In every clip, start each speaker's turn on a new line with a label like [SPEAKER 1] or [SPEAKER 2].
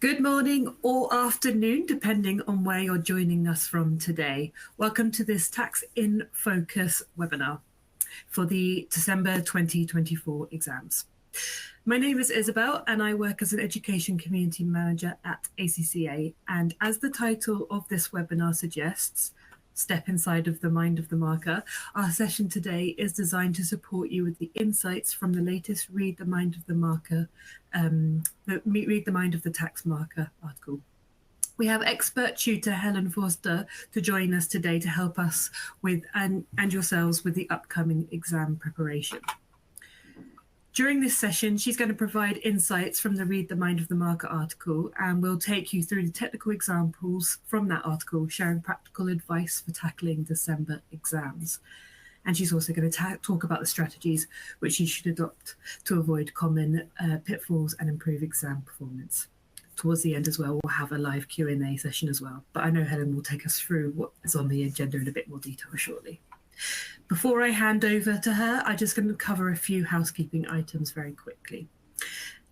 [SPEAKER 1] Good morning or afternoon, depending on where you're joining us from today. Welcome to this Tax in Focus webinar for the December 2024 exams. My name is Isabel and I work as an Education Community Manager at ACCA. And as the title of this webinar suggests, Step Inside of the Mind of the Marker, our session today is designed to support you with the insights from the latest Read the Mind of the Marker, Read the Mind of the Tax Marker article. We have expert tutor Helen Forster to join us today to help us with and yourselves with the upcoming exam preparation. During this session, she's going to provide insights from the Read the Mind of the Marker article, and we'll take you through the technical examples from that article, sharing practical advice for tackling December exams. And she's also going to talk about the strategies which you should adopt to avoid common pitfalls and improve exam performance. Towards the end as well, we'll have a live Q&A session as well. But I know Helen will take us through what is on the agenda in a bit more detail shortly. Before I hand over to her, I'm just going to cover a few housekeeping items very quickly.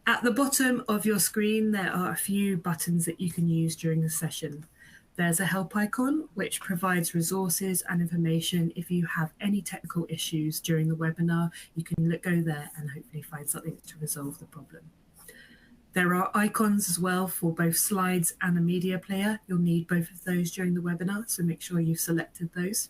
[SPEAKER 1] At the bottom of your screen, there are a few buttons that you can use during the session. There's a help icon, which provides resources and information. If you have any technical issues during the webinar, you can go there and hopefully find something to resolve the problem. There are icons as well for both slides and a media player. You'll need both of those during the webinar, so make sure you've selected those.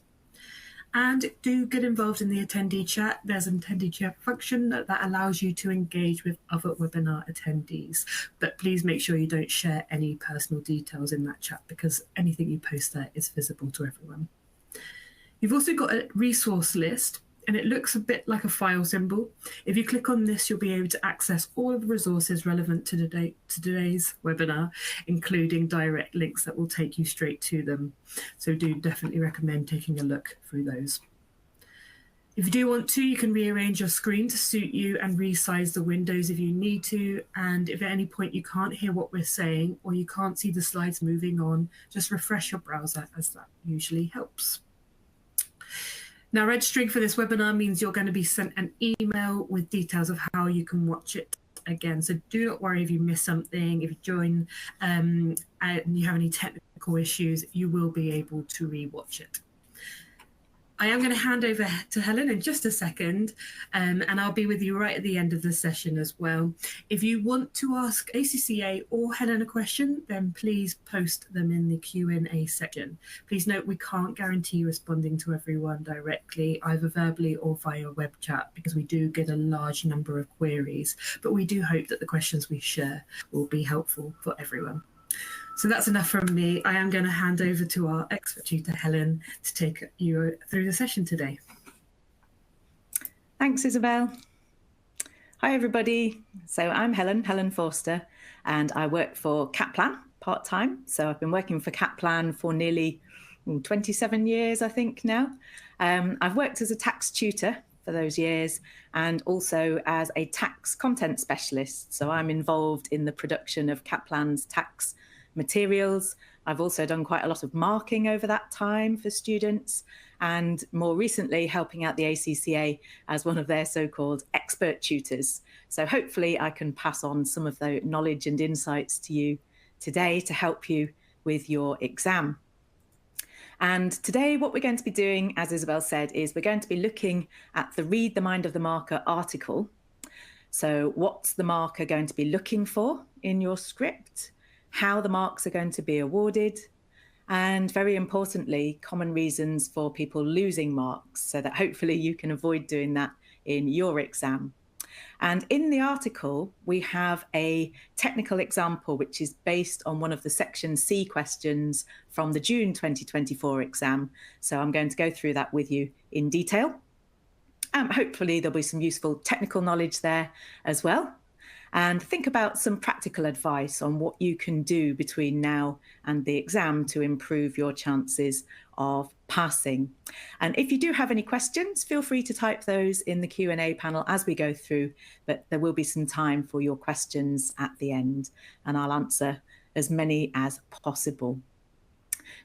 [SPEAKER 1] And do get involved in the attendee chat. There's an attendee chat function that allows you to engage with other webinar attendees. But please make sure you don't share any personal details in that chat because anything you post there is visible to everyone. You've also got a resource list, and it looks a bit like a file symbol. If you click on this, you'll be able to access all of the resources relevant to today's webinar, including direct links that will take you straight to them. So do definitely recommend taking a look through those. If you do want to, you can rearrange your screen to suit you and resize the windows if you need to. And if at any point you can't hear what we're saying or you can't see the slides moving on, just refresh your browser as that usually helps. Now, registering for this webinar means you're going to be sent an email with details of how you can watch it again. So do not worry if you miss something. If you join and you have any technical issues, you will be able to re-watch it. I am going to hand over to Helen in just a second, and I'll be with you right at the end of the session as well. If you want to ask ACCA or Helen a question, then please post them in the Q&A section. Please note we can't guarantee responding to everyone directly, either verbally or via web chat, because we do get a large number of queries, but we do hope that the questions we share will be helpful for everyone. So that's enough from me. I am going to hand over to our expert tutor, Helen, to take you through the session today.
[SPEAKER 2] Thanks, Isabel. Hi, everybody. So I'm Helen Forster, and I work for Kaplan part-time. So I've been working for Kaplan for nearly 27 years, I think now. I've worked as a tax tutor for those years and also as a tax content specialist. So I'm involved in the production of Kaplan's tax materials. I've also done quite a lot of marking over that time for students, and more recently helping out the ACCA as one of their so-called expert tutors. So hopefully I can pass on some of the knowledge and insights to you today to help you with your exam. And today what we're going to be doing, as Isabel said, is we're going to be looking at the Read the Mind of the Marker article. So what's the marker going to be looking for in your script? How the marks are going to be awarded, and very importantly, common reasons for people losing marks so that hopefully you can avoid doing that in your exam. And in the article, we have a technical example which is based on one of the Section C questions from the June 2024 exam. So I'm going to go through that with you in detail. Hopefully there'll be some useful technical knowledge there as well. And think about some practical advice on what you can do between now and the exam to improve your chances of passing. And if you do have any questions, feel free to type those in the Q&A panel as we go through, but there will be some time for your questions at the end, and I'll answer as many as possible.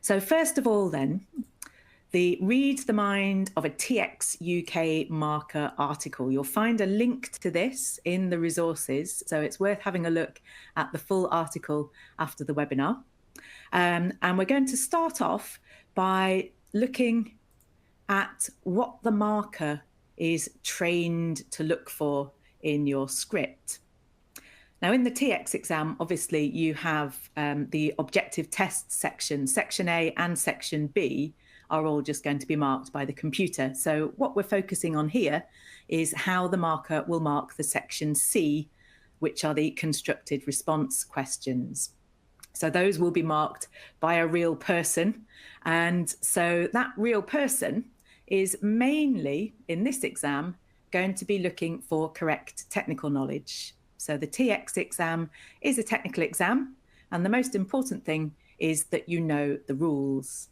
[SPEAKER 2] So first of all then, the Read the Mind of a TX-UK marker article. You'll find a link to this in the resources, so it's worth having a look at the full article after the webinar. And we're going to start off by looking at what the marker is trained to look for in your script. Now, in the TX exam, obviously, you have the objective tests section. Section A and Section B are all just going to be marked by the computer. So what we're focusing on here is how the marker will mark the Section C, which are the constructed response questions. So those will be marked by a real person. And so that real person is mainly, in this exam, going to be looking for correct technical knowledge. So the TX exam is a technical exam, and the most important thing is that you know the rules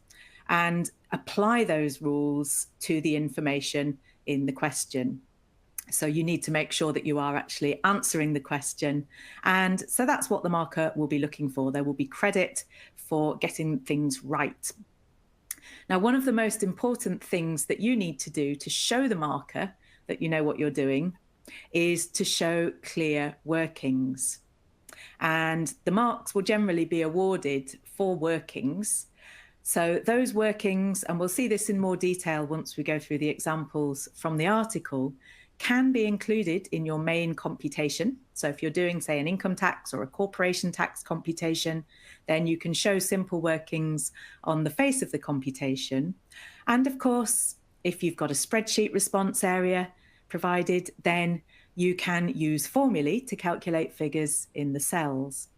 [SPEAKER 2] and apply those rules to the information in the question. So you need to make sure that you are actually answering the question. And so that's what the marker will be looking for. There will be credit for getting things right. Now, one of the most important things that you need to do to show the marker that you know what you're doing is to show clear workings. And the marks will generally be awarded for workings. So those workings, and we'll see this in more detail once we go through the examples from the article, can be included in your main computation. So if you're doing, say, an income tax or a corporation tax computation, then you can show simple workings on the face of the computation. And of course, if you've got a spreadsheet response area provided, then you can use formulae to calculate figures in the cells.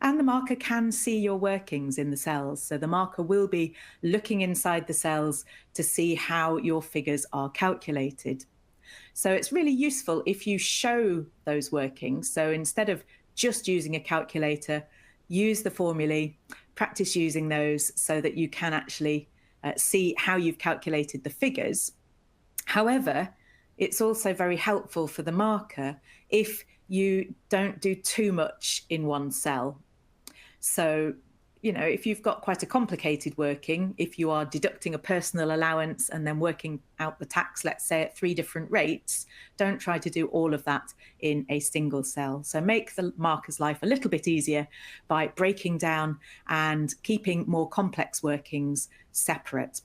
[SPEAKER 2] And the marker can see your workings in the cells. So the marker will be looking inside the cells to see how your figures are calculated. So it's really useful if you show those workings. So instead of just using a calculator, use the formulae, practice using those so that you can actually see how you've calculated the figures. However, it's also very helpful for the marker if you don't do too much in one cell. So, you know, if you've got quite a complicated working, if you are deducting a personal allowance and then working out the tax, let's say at 3 different rates, don't try to do all of that in a single cell. So make the marker's life a little bit easier by breaking down and keeping more complex workings separate.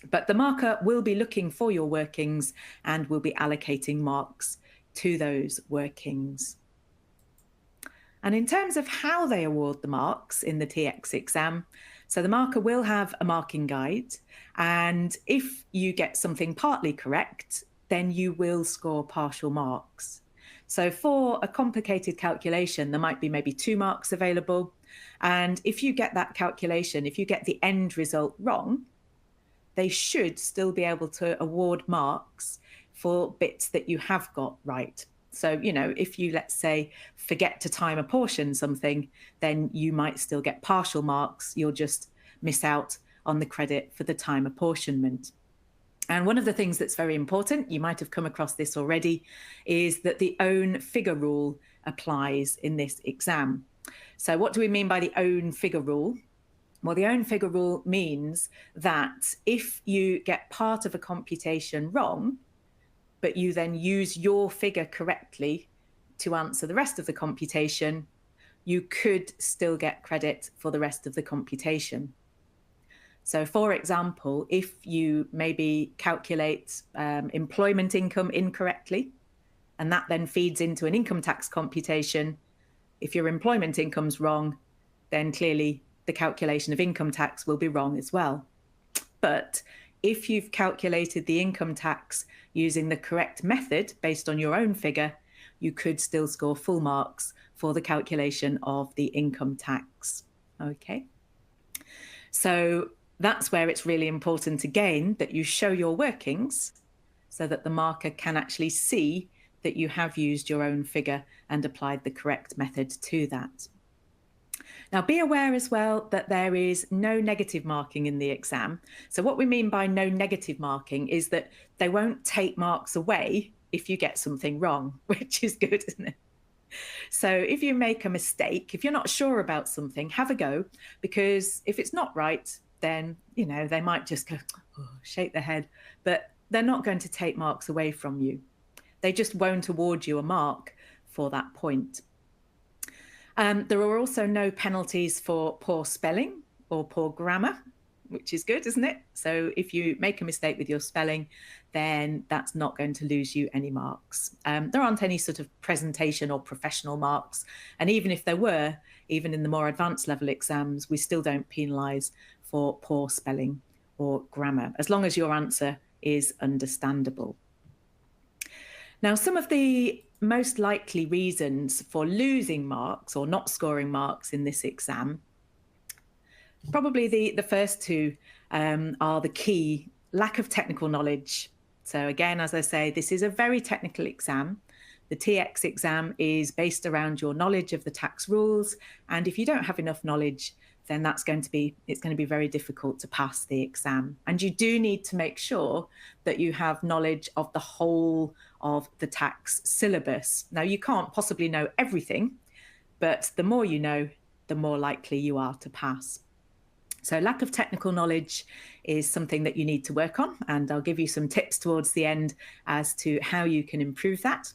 [SPEAKER 2] But the marker will be looking for your workings and will be allocating marks to those workings. And in terms of how they award the marks in the TX exam, so the marker will have a marking guide, and if you get something partly correct, then you will score partial marks. So for a complicated calculation, there might be maybe 2 marks available. And if you get that calculation, if you get the end result wrong, they should still be able to award marks for bits that you have got right. So, you know, if you, let's say, forget to time apportion something, then you might still get partial marks. You'll just miss out on the credit for the time apportionment. And one of the things that's very important, you might have come across this already, is that the own figure rule applies in this exam. So what do we mean by the own figure rule? Well, the own figure rule means that if you get part of a computation wrong, but you then use your figure correctly to answer the rest of the computation, you could still get credit for the rest of the computation. So, for example, if you maybe calculate employment income incorrectly, and that then feeds into an income tax computation, if your employment income's wrong, then clearly the calculation of income tax will be wrong as well. But if you've calculated the income tax using the correct method based on your own figure, you could still score full marks for the calculation of the income tax. Okay. So that's where it's really important again that you show your workings so that the marker can actually see that you have used your own figure and applied the correct method to that. Now, be aware as well that there is no negative marking in the exam. So what we mean by no negative marking is that they won't take marks away if you get something wrong, which is good, isn't it? So if you make a mistake, if you're not sure about something, have a go, because if it's not right, then, they might just go, oh, shake their head, but they're not going to take marks away from you. They just won't award you a mark for that point. There are also no penalties for poor spelling or poor grammar, which is good, isn't it? So if you make a mistake with your spelling, then that's not going to lose you any marks. There aren't any sort of presentation or professional marks. And even if there were, even in the more advanced level exams, we still don't penalise for poor spelling or grammar, as long as your answer is understandable. Now, some of the most likely reasons for losing marks or not scoring marks in this exam, probably the first two are the key: lack of technical knowledge. So again, as I say, this is a very technical exam. The TX exam is based around your knowledge of the tax rules. And if you don't have enough knowledge, then it's going to be very difficult to pass the exam. And you do need to make sure that you have knowledge of the whole of the tax syllabus. Now, you can't possibly know everything, but the more you know, the more likely you are to pass. So lack of technical knowledge is something that you need to work on, and I'll give you some tips towards the end as to how you can improve that.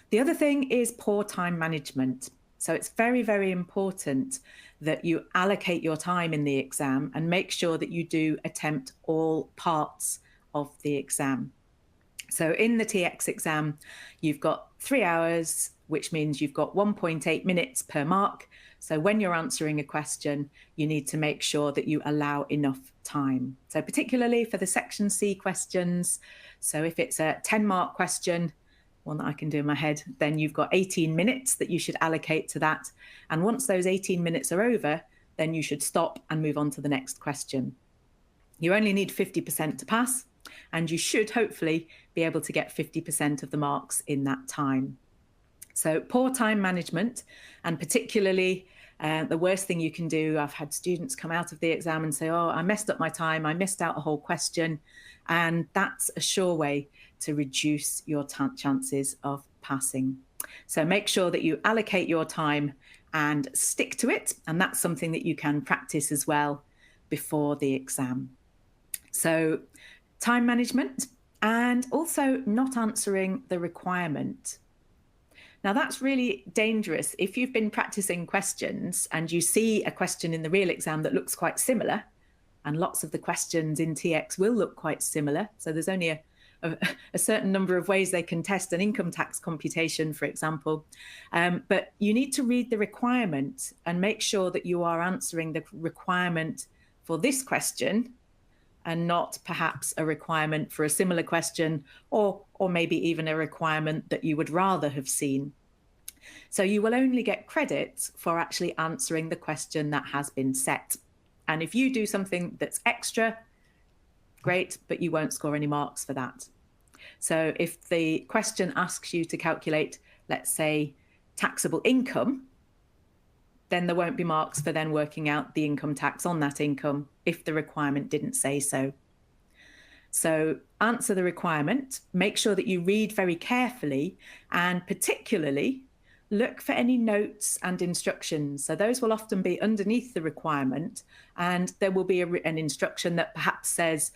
[SPEAKER 2] The other thing is poor time management. So it's very, very important that you allocate your time in the exam and make sure that you do attempt all parts of the exam. So in the TX exam, you've got 3 hours, which means you've got 1.8 minutes per mark. So when you're answering a question, you need to make sure that you allow enough time. So particularly for the Section C questions, so if it's a 10-mark question, one that I can do in my head, then you've got 18 minutes that you should allocate to that. And once those 18 minutes are over, then you should stop and move on to the next question. You only need 50% to pass, and you should hopefully be able to get 50% of the marks in that time. So poor time management, and particularly the worst thing you can do, I've had students come out of the exam and say, oh, I messed up my time, I missed out a whole question. And that's a sure way to reduce your chances of passing. So make sure that you allocate your time and stick to it. And that's something that you can practice as well before the exam. So time management, and also not answering the requirement. Now, that's really dangerous. If you've been practicing questions and you see a question in the real exam that looks quite similar, and lots of the questions in TX will look quite similar. So there's only a certain number of ways they can test an income tax computation, for example. But you need to read the requirement and make sure that you are answering the requirement for this question and not perhaps a requirement for a similar question, or maybe even a requirement that you would rather have seen. So you will only get credit for actually answering the question that has been set. And if you do something that's extra, great, but you won't score any marks for that. So if the question asks you to calculate, let's say, taxable income, then there won't be marks for then working out the income tax on that income if the requirement didn't say so. So answer the requirement, make sure that you read very carefully, and particularly look for any notes and instructions. So those will often be underneath the requirement, and there will be an instruction that perhaps says,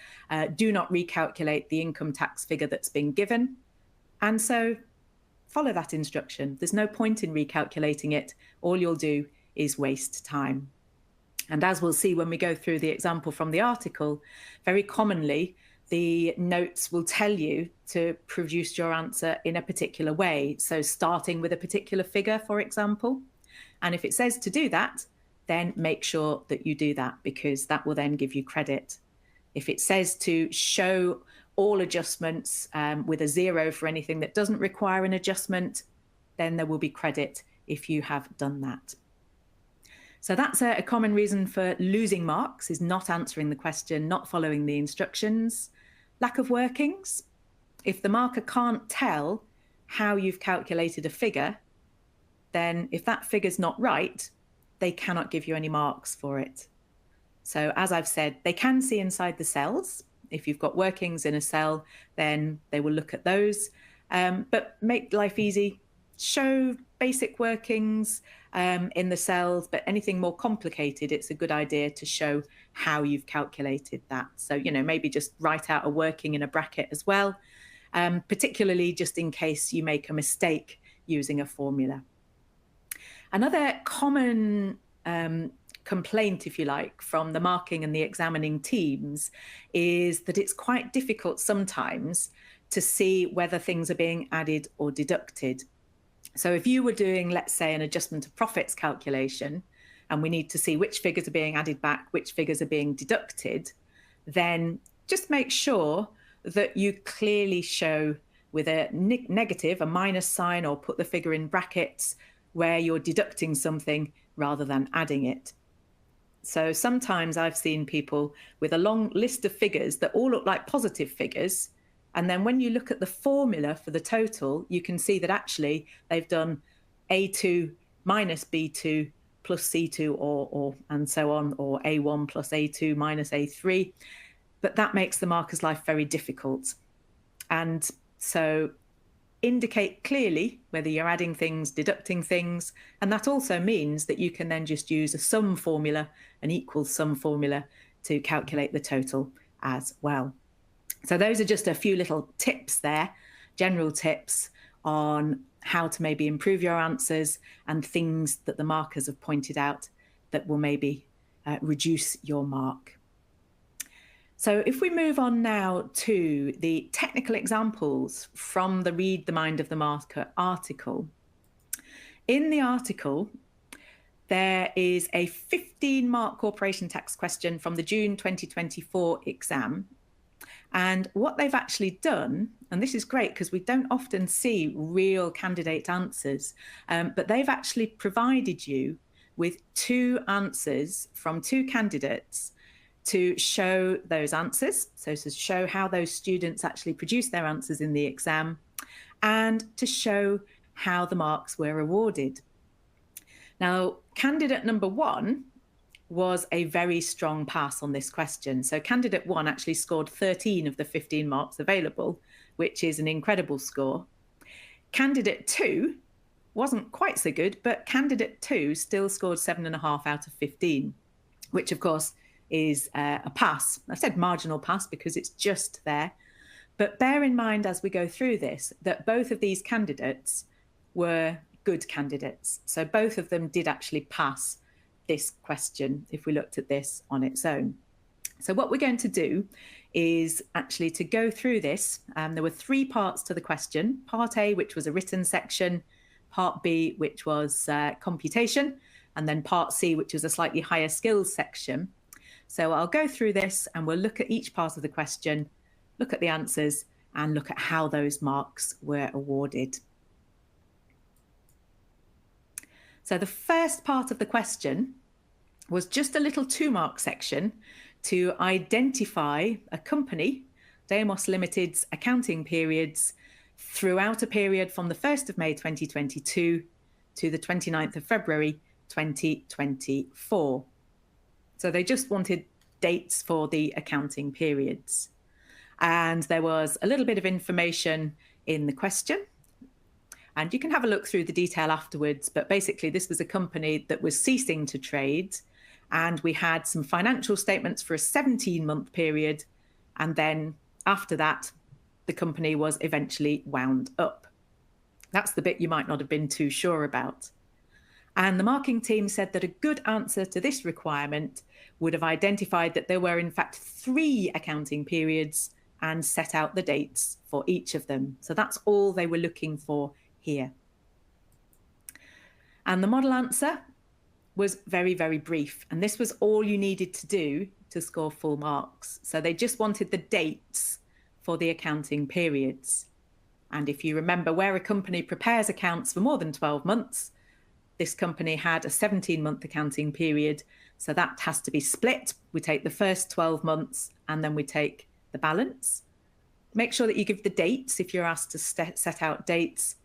[SPEAKER 2] do not recalculate the income tax figure that's been given. And so follow that instruction. There's no point in recalculating it. All you'll do is waste time. And as we'll see when we go through the example from the article, very commonly the notes will tell you to produce your answer in a particular way. So starting with a particular figure, for example. And if it says to do that, then make sure that you do that, because that will then give you credit. If it says to show all adjustments with a 0 for anything that doesn't require an adjustment, then there will be credit if you have done that. So that's a common reason for losing marks, is not answering the question, not following the instructions. Lack of workings. If the marker can't tell how you've calculated a figure, then if that figure's not right, they cannot give you any marks for it. So as I've said, they can see inside the cells. If you've got workings in a cell, then they will look at those. But make life easy. Show basic workings in the cells, but anything more complicated, it's a good idea to show how you've calculated that. So, maybe just write out a working in a bracket as well, particularly just in case you make a mistake using a formula. Another common complaint, if you like, from the marking and the examining teams is that it's quite difficult sometimes to see whether things are being added or deducted. So if you were doing, let's say, an adjustment of profits calculation, and we need to see which figures are being added back, which figures are being deducted, then just make sure that you clearly show with a negative, a minus sign, or put the figure in brackets where you're deducting something rather than adding it. So sometimes I've seen people with a long list of figures that all look like positive figures. And then when you look at the formula for the total, you can see that actually they've done A2 minus B2 plus C2 or and so on, or A1 plus A2 minus A3. But that makes the marker's life very difficult. And so indicate clearly whether you're adding things, deducting things. And that also means that you can then just use a sum formula, an equal sum formula, to calculate the total as well. So those are just a few little tips there, general tips on how to maybe improve your answers and things that the markers have pointed out that will maybe reduce your mark. So if we move on now to the technical examples from the Read the Mind of the Marker article. In the article, there is a 15-mark corporation tax question from the June 2024 exam. And what they've actually done, and this is great because we don't often see real candidate answers, but they've actually provided you with 2 answers from 2 candidates to show those answers, so to show how those students actually produced their answers in the exam, and to show how the marks were awarded. Now, candidate number 1 was a very strong pass on this question. So candidate 1 actually scored 13 of the 15 marks available, which is an incredible score. Candidate 2 wasn't quite so good, but candidate 2 still scored 7.5 out of 15, which of course is a pass. I've said marginal pass because it's just there. But bear in mind as we go through this that both of these candidates were good candidates. So both of them did actually pass this question if we looked at this on its own. So what we're going to do is actually to go through this. There were 3 parts to the question. Part A, which was a written section, part B, which was computation, and then part C, which was a slightly higher skills section. So I'll go through this and we'll look at each part of the question, look at the answers, and look at how those marks were awarded. So the first part of the question was just a little 2-mark section to identify a company, Deimos Limited's accounting periods throughout a period from the 1st of May 2022 to the 29th of February 2024. So they just wanted dates for the accounting periods. And there was a little bit of information in the question. And you can have a look through the detail afterwards. But basically, this was a company that was ceasing to trade. And we had some financial statements for a 17-month period. And then after that, the company was eventually wound up. That's the bit you might not have been too sure about. And the marking team said that a good answer to this requirement would have identified that there were in fact 3 accounting periods and set out the dates for each of them. So that's all they were looking for here. And the model answer was very, very brief. And this was all you needed to do to score full marks. So they just wanted the dates for the accounting periods. And if you remember, where a company prepares accounts for more than 12 months, this company had a 17-month accounting period. So that has to be split. We take the first 12 months and then we take the balance. Make sure that you give the dates if you're asked to set out dates.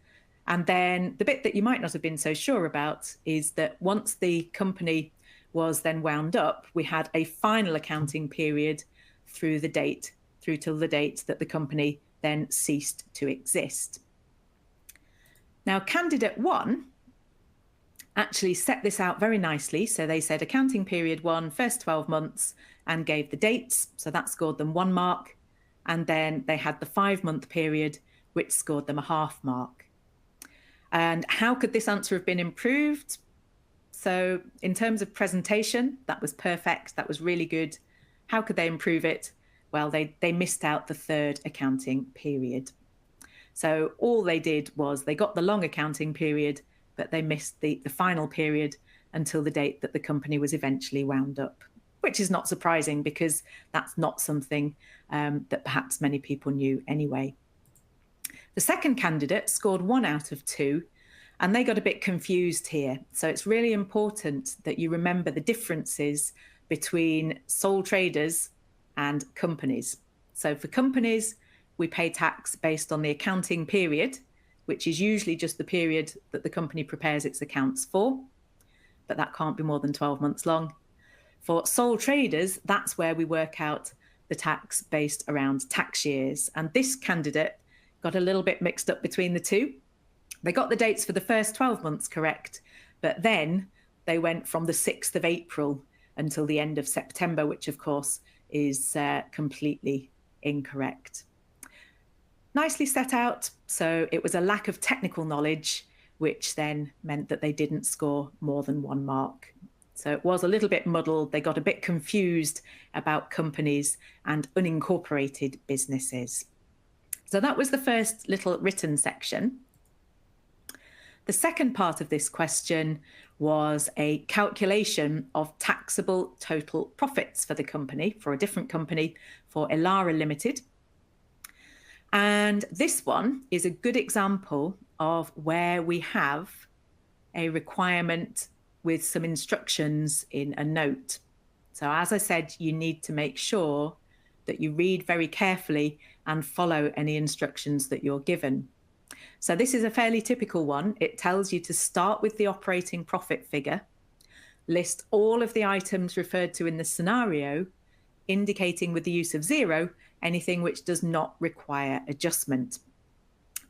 [SPEAKER 2] And then the bit that you might not have been so sure about is that once the company was then wound up, we had a final accounting period through till the date that the company then ceased to exist. Now, candidate 1 actually set this out very nicely. So they said accounting period 1, first 12 months, and gave the dates. So that scored them 1 mark. And then they had the 5-month period, which scored them a half mark. And how could this answer have been improved? So in terms of presentation, that was perfect. That was really good. How could they improve it? Well, they missed out the 3rd accounting period. So all they did was they got the long accounting period, but they missed the final period until the date that the company was eventually wound up, which is not surprising because that's not something that perhaps many people knew anyway. The second candidate scored 1 out of 2, and they got a bit confused here. So it's really important that you remember the differences between sole traders and companies. So for companies, we pay tax based on the accounting period, which is usually just the period that the company prepares its accounts for, but that can't be more than 12 months long. For sole traders, that's where we work out the tax based around tax years. And this candidate got a little bit mixed up between the two. They got the dates for the first 12 months correct, but then they went from the 6th of April until the end of September, which of course is completely incorrect. Nicely set out. So it was a lack of technical knowledge, which then meant that they didn't score more than 1 mark. So it was a little bit muddled. They got a bit confused about companies and unincorporated businesses. So that was the first little written section. The second part of this question was a calculation of taxable total profits for the company, for a different company, for Elara Limited. And this one is a good example of where we have a requirement with some instructions in a note. So as I said, you need to make sure that you read very carefully and follow any instructions that you're given. So this is a fairly typical one. It tells you to start with the operating profit figure, list all of the items referred to in the scenario, indicating with the use of 0 anything which does not require adjustment.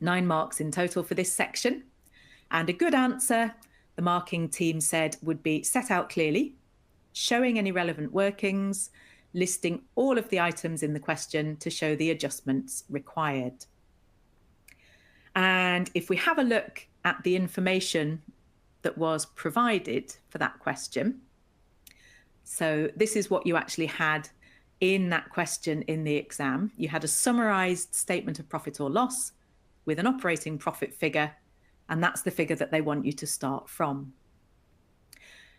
[SPEAKER 2] 9 marks in total for this section. And a good answer, the marking team said, would be set out clearly, showing any relevant workings, listing all of the items in the question to show the adjustments required. And if we have a look at the information that was provided for that question, so this is what you actually had in that question in the exam. You had a summarized statement of profit or loss with an operating profit figure, and that's the figure that they want you to start from.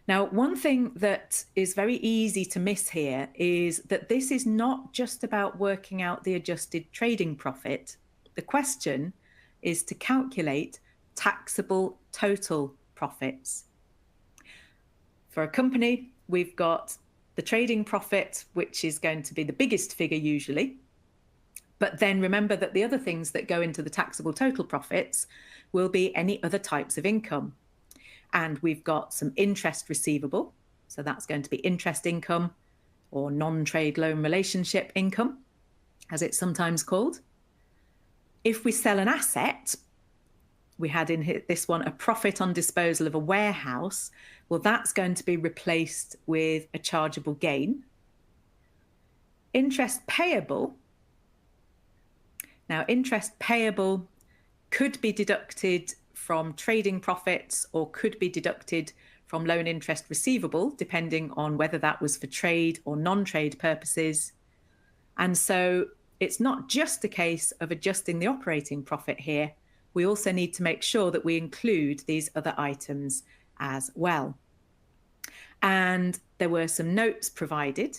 [SPEAKER 2] Now, one thing that is very easy to miss here is that this is not just about working out the adjusted trading profit. The question is to calculate taxable total profits. For a company, we've got the trading profit, which is going to be the biggest figure usually. But then remember that the other things that go into the taxable total profits will be any other types of income. And we've got some interest receivable. So that's going to be interest income or non-trade loan relationship income, as it's sometimes called. If we sell an asset, we had in this one a profit on disposal of a warehouse. Well, that's going to be replaced with a chargeable gain. Interest payable. Now, interest payable could be deducted from trading profits or could be deducted from loan interest receivable, depending on whether that was for trade or non-trade purposes. And so it's not just a case of adjusting the operating profit here. We also need to make sure that we include these other items as well. And there were some notes provided.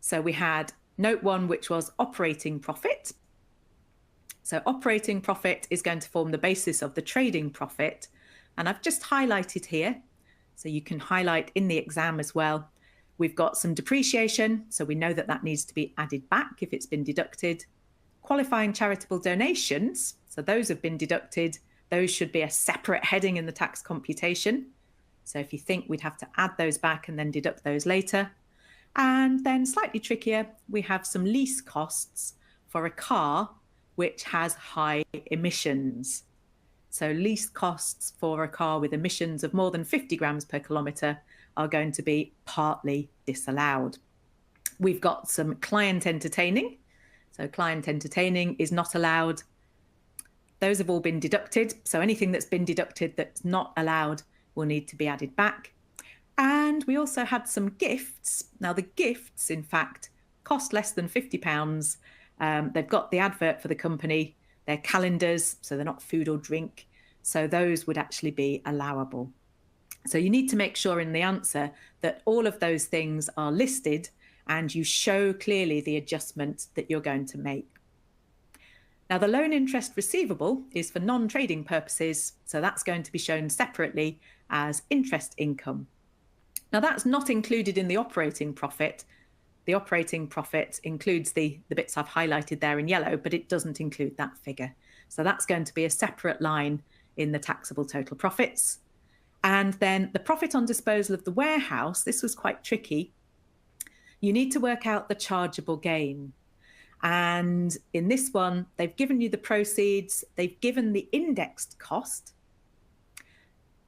[SPEAKER 2] So we had note 1, which was operating profit. So operating profit is going to form the basis of the trading profit. And I've just highlighted here, so you can highlight in the exam as well. We've got some depreciation, so we know that that needs to be added back if it's been deducted. Qualifying charitable donations, so those have been deducted. Those should be a separate heading in the tax computation. So if you think we'd have to add those back and then deduct those later. And then slightly trickier, we have some lease costs for a car which has high emissions. So lease costs for a car with emissions of more than 50 grams per kilometre are going to be partly disallowed. We've got some client entertaining. So client entertaining is not allowed. Those have all been deducted. So anything that's been deducted that's not allowed will need to be added back. And we also had some gifts. Now the gifts, in fact, cost less than £50. They've got the advert for the company. They're calendars, so they're not food or drink. So those would actually be allowable. So you need to make sure in the answer that all of those things are listed and you show clearly the adjustment that you're going to make. Now, the loan interest receivable is for non-trading purposes, so that's going to be shown separately as interest income. Now, that's not included in the operating profit. The operating profit includes the bits I've highlighted there in yellow, but it doesn't include that figure. So that's going to be a separate line in the taxable total profits. And then the profit on disposal of the warehouse, this was quite tricky. You need to work out the chargeable gain. And in this one, they've given you the proceeds, they've given the indexed cost,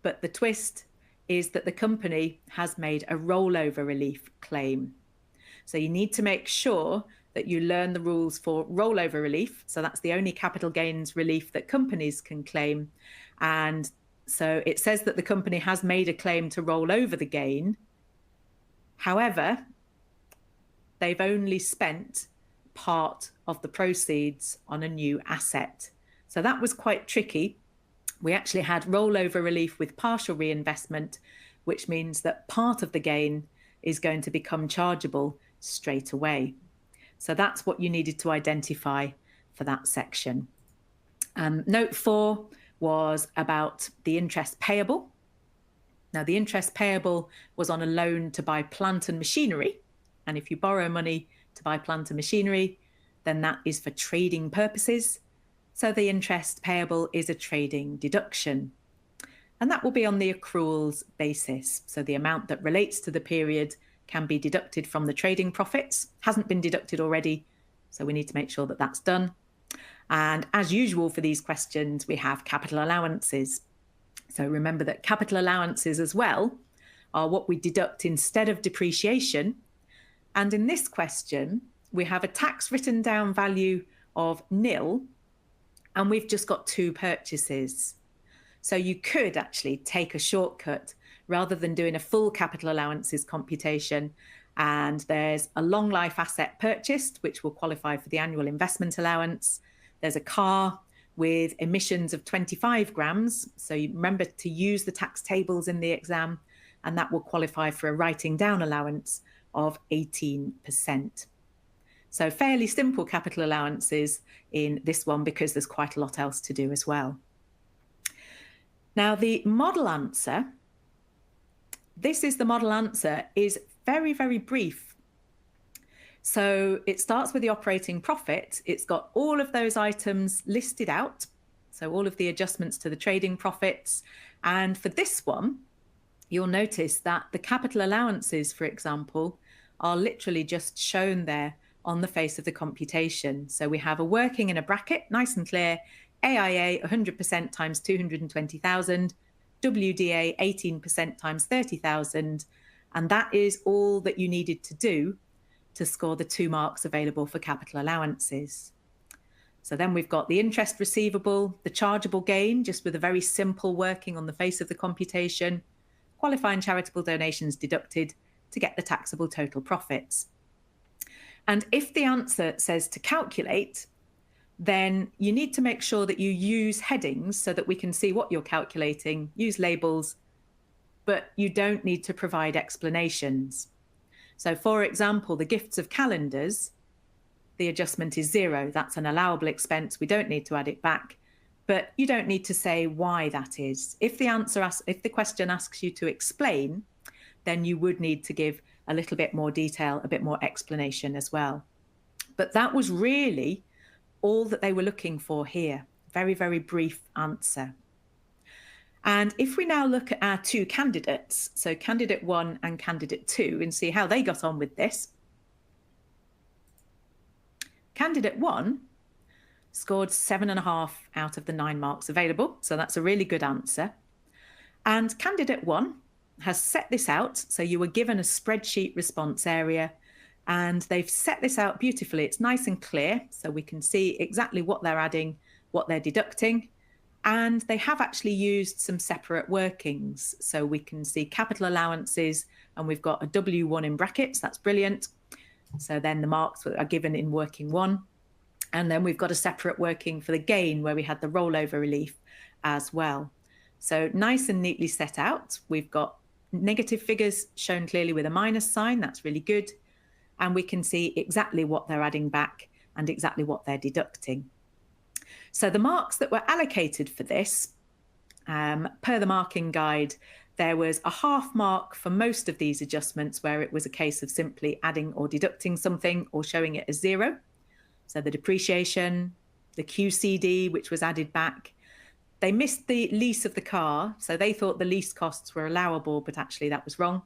[SPEAKER 2] but the twist is that the company has made a rollover relief claim. So you need to make sure that you learn the rules for rollover relief. So that's the only capital gains relief that companies can claim. And so it says that the company has made a claim to roll over the gain. However, they've only spent part of the proceeds on a new asset. So that was quite tricky. We actually had rollover relief with partial reinvestment, which means that part of the gain is going to become chargeable straight away. So that's what you needed to identify for that section. Note 4 was about the interest payable. Now, the interest payable was on a loan to buy plant and machinery. And if you borrow money to buy plant and machinery, then that is for trading purposes. So the interest payable is a trading deduction. And that will be on the accruals basis. So the amount that relates to the period can be deducted from the trading profits. Hasn't been deducted already, so we need to make sure that that's done. And as usual for these questions, we have capital allowances. So remember that capital allowances as well are what we deduct instead of depreciation. And in this question, we have a tax written down value of nil, and we've just got 2 purchases. So you could actually take a shortcut rather than doing a full capital allowances computation. And there's a long life asset purchased, which will qualify for the annual investment allowance. There's a car with emissions of 25 grams. So you remember to use the tax tables in the exam, and that will qualify for a writing down allowance of 18%. So fairly simple capital allowances in this one because there's quite a lot else to do as well. Now, the model answer, this is the model answer, is very, very brief. So it starts with the operating profit. It's got all of those items listed out. So all of the adjustments to the trading profits. And for this one, you'll notice that the capital allowances, for example, are literally just shown there on the face of the computation. So we have a working in a bracket, nice and clear, AIA 100% times 220,000, WDA 18% times 30,000. And that is all that you needed to do to score the 2 marks available for capital allowances. So then we've got the interest receivable, the chargeable gain, just with a very simple working on the face of the computation, qualifying charitable donations deducted to get the taxable total profits. And if the answer says to calculate, then you need to make sure that you use headings so that we can see what you're calculating, use labels, but you don't need to provide explanations. So for example, the gifts of calendars, the adjustment is 0. That's an allowable expense. We don't need to add it back, but you don't need to say why that is. If the question asks you to explain, then you would need to give a little bit more detail, a bit more explanation as well. But that was really all that they were looking for here. Very, very brief answer. And if we now look at our 2 candidates, so candidate 1 and candidate 2, and see how they got on with this. Candidate 1 scored 7.5 out of the 9 marks available. So that's a really good answer. And candidate 1 has set this out. So you were given a spreadsheet response area, and they've set this out beautifully. It's nice and clear, so we can see exactly what they're adding, what they're deducting. And they have actually used some separate workings. So we can see capital allowances, and we've got a W1 in brackets. That's brilliant. So then the marks are given in working 1. And then we've got a separate working for the gain, where we had the rollover relief as well. So nice and neatly set out. We've got negative figures shown clearly with a minus sign. That's really good. And we can see exactly what they're adding back and exactly what they're deducting. So the marks that were allocated for this, per the marking guide, there was a half mark for most of these adjustments, where it was a case of simply adding or deducting something or showing it as 0. So the depreciation, the QCD, which was added back. They missed the lease of the car. So they thought the lease costs were allowable, but actually that was wrong.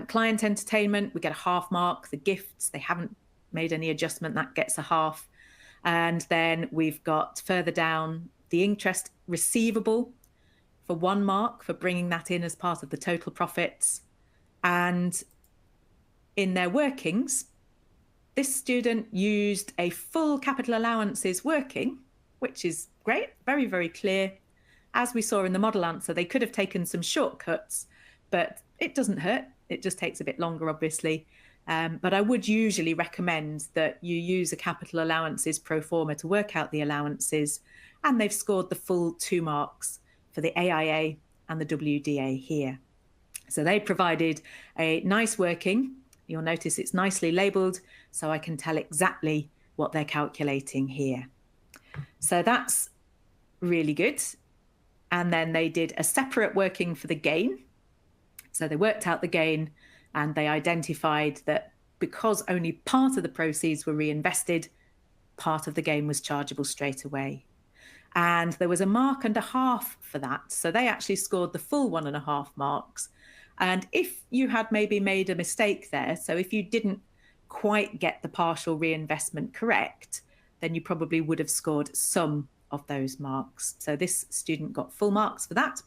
[SPEAKER 2] Client entertainment, we get a half mark. The gifts, they haven't made any adjustment. That gets a half. And then we've got further down the interest receivable for 1 mark for bringing that in as part of the total profits. And in their workings, this student used a full capital allowances working, which is great, very, very clear. As we saw in the model answer, they could have taken some shortcuts, but it doesn't hurt. It just takes a bit longer, obviously. But I would usually recommend that you use a capital allowances pro forma to work out the allowances, and they've scored the full 2 marks for the AIA and the WDA here. So they provided a nice working. You'll notice it's nicely labelled, so I can tell exactly what they're calculating here. So that's really good. And then they did a separate working for the gain. So they worked out the gain, and they identified that because only part of the proceeds were reinvested, part of the gain was chargeable straight away. And there was a mark and a half for that. So they actually scored the full 1.5 marks. And if you had maybe made a mistake there, so if you didn't quite get the partial reinvestment correct, then you probably would have scored some of those marks. So this student got full marks for that.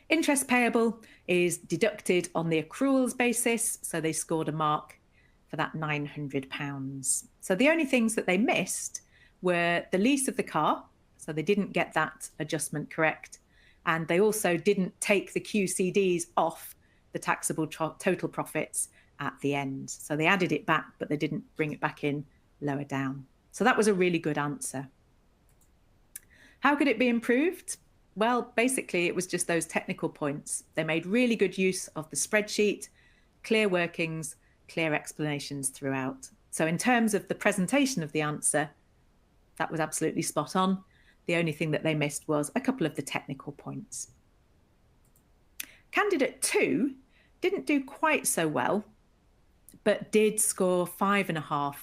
[SPEAKER 2] Interest payable is deducted on the accruals basis, so they scored a mark for that £900. So the only things that they missed were the lease of the car, so they didn't get that adjustment correct, and they also didn't take the QCDs off the taxable total profits at the end. So they added it back, but they didn't bring it back in lower down. So that was a really good answer. How could it be improved? Well, basically, it was just those technical points. They made really good use of the spreadsheet, clear workings, clear explanations throughout. So in terms of the presentation of the answer, that was absolutely spot on. The only thing that they missed was a couple of the technical points. Candidate 2 didn't do quite so well, but did score 5.5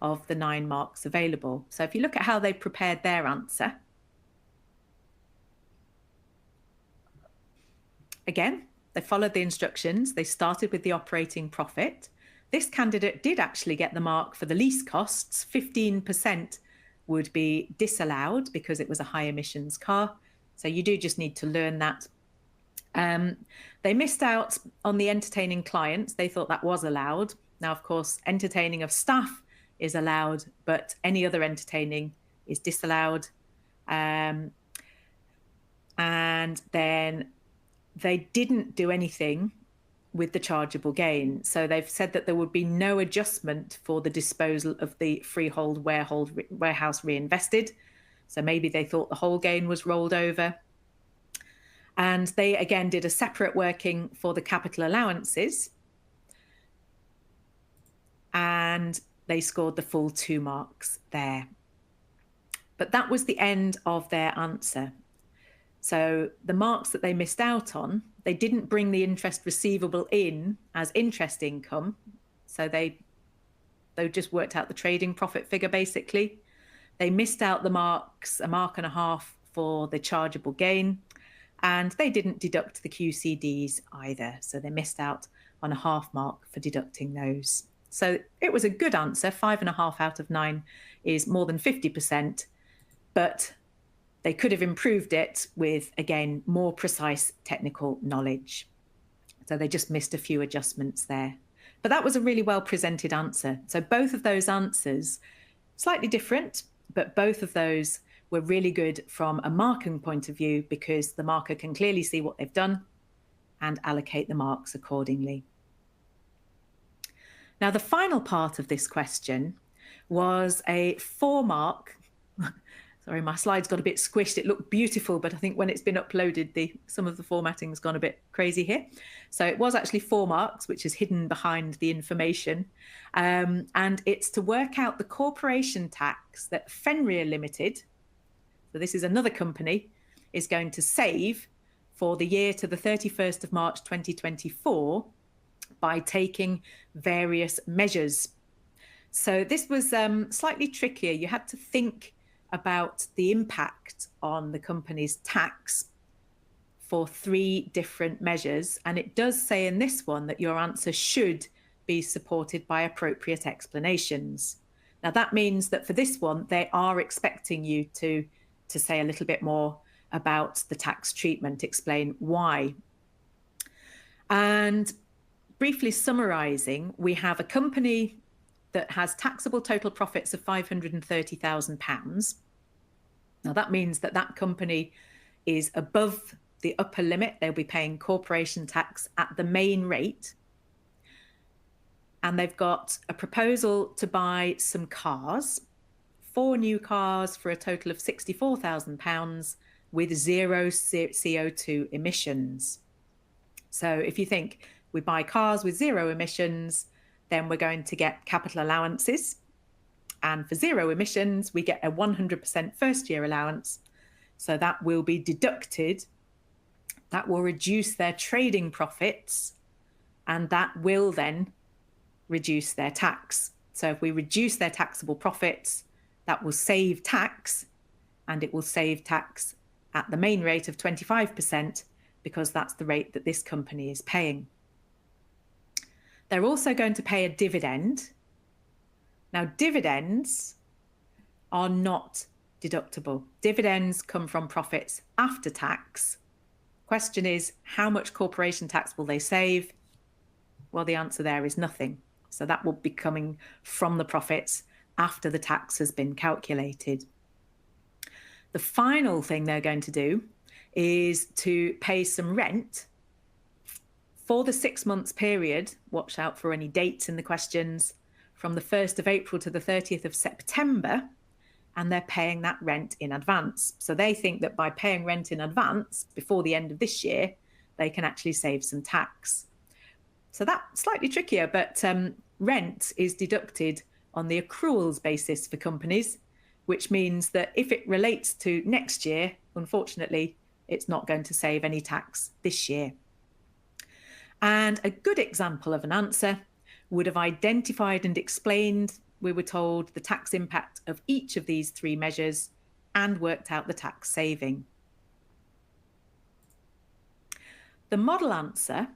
[SPEAKER 2] of the 9 marks available. So if you look at how they prepared their answer, again, they followed the instructions. They started with the operating profit. This candidate did actually get the mark for the lease costs. 15% would be disallowed because it was a high emissions car. So you do just need to learn that. They missed out on the entertaining clients. They thought that was allowed. Now, of course, entertaining of staff is allowed, but any other entertaining is disallowed. And then they didn't do anything with the chargeable gain. So they've said that there would be no adjustment for the disposal of the freehold warehouse reinvested. So maybe they thought the whole gain was rolled over. And they again did a separate working for the capital allowances. And they scored the full 2 marks there. But that was the end of their answer. So the marks that they missed out on, they didn't bring the interest receivable in as interest income. So they just worked out the trading profit figure, basically. They missed out the marks, 1.5 marks for the chargeable gain. And they didn't deduct the QCDs either. So they missed out on a 1/2 mark for deducting those. So it was a good answer. 5.5 out of 9 is more than 50%, but they could have improved it with, again, more precise technical knowledge. So they just missed a few adjustments there. But that was a really well presented answer. So both of those answers, slightly different, but both of those were really good from a marking point of view, because the marker can clearly see what they've done and allocate the marks accordingly. Now, the final part of this question was a 4-mark. Sorry, my slides got a bit squished. It looked beautiful, but I think when it's been uploaded, some of the formatting's gone a bit crazy here. So it was actually 4 marks, which is hidden behind the information. And it's to work out the corporation tax that Fenrir Limited, so this is another company, is going to save for the year to the 31st of March 2024 by taking various measures. So this was slightly trickier. You had to think about the impact on the company's tax for 3 different measures. And it does say in this one that your answer should be supported by appropriate explanations. Now, that means that for this one, they are expecting you to say a little bit more about the tax treatment, explain why. And briefly summarising, we have a company that has taxable total profits of £530,000. Now, that means that that company is above the upper limit. They'll be paying corporation tax at the main rate. And they've got a proposal to buy some cars, 4 new cars for a total of £64,000 with 0 CO2 emissions. So if you think we buy cars with 0 emissions, then we're going to get capital allowances. And for 0 emissions, we get a 100% first year allowance. So that will be deducted. That will reduce their trading profits, and that will then reduce their tax. So if we reduce their taxable profits, that will save tax, and it will save tax at the main rate of 25%, because that's the rate that this company is paying. They're also going to pay a dividend. Now, dividends are not deductible. Dividends come from profits after tax. Question is, how much corporation tax will they save? Well, the answer there is nothing. So that will be coming from the profits after the tax has been calculated. The final thing they're going to do is to pay some rent for the 6 months period. Watch out for any dates in the questions, from the 1st of April to the 30th of September, and they're paying that rent in advance. So they think that by paying rent in advance before the end of this year, they can actually save some tax. So that's slightly trickier, but rent is deducted on the accruals basis for companies, which means that if it relates to next year, unfortunately, it's not going to save any tax this year. And a good example of an answer would have identified and explained, we were told, the tax impact of each of these 3 measures and worked out the tax saving. The model answer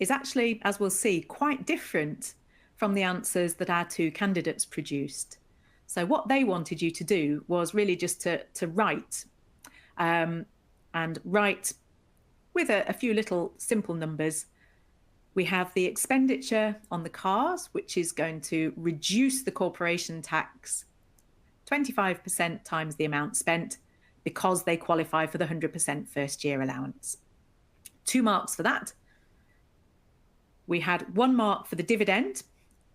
[SPEAKER 2] is actually, as we'll see, quite different from the answers that our 2 candidates produced. So what they wanted you to do was really just to write, and write with a few little simple numbers. We have the expenditure on the cars, which is going to reduce the corporation tax 25% times the amount spent, because they qualify for the 100% first year allowance. 2 marks for that. We had 1 mark for the dividend.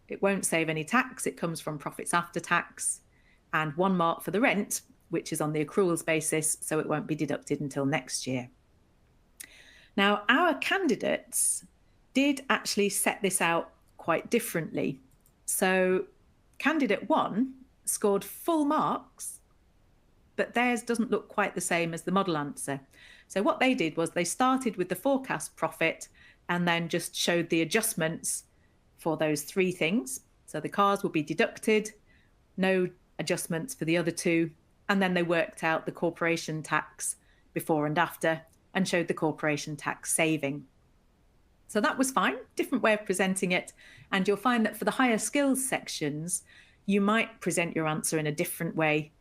[SPEAKER 2] It won't save any tax. It comes from profits after tax. And 1 mark for the rent, which is on the accruals basis, so it won't be deducted until next year. Now, our candidates did actually set this out quite differently. So candidate 1 scored full marks, but theirs doesn't look quite the same as the model answer. So what they did was they started with the forecast profit and then just showed the adjustments for those 3 things. So the cars will be deducted, no adjustments for the other 2, and then they worked out the corporation tax before and after and showed the corporation tax saving. So that was fine, different way of presenting it. And you'll find that for the higher skills sections, you might present your answer in a different way,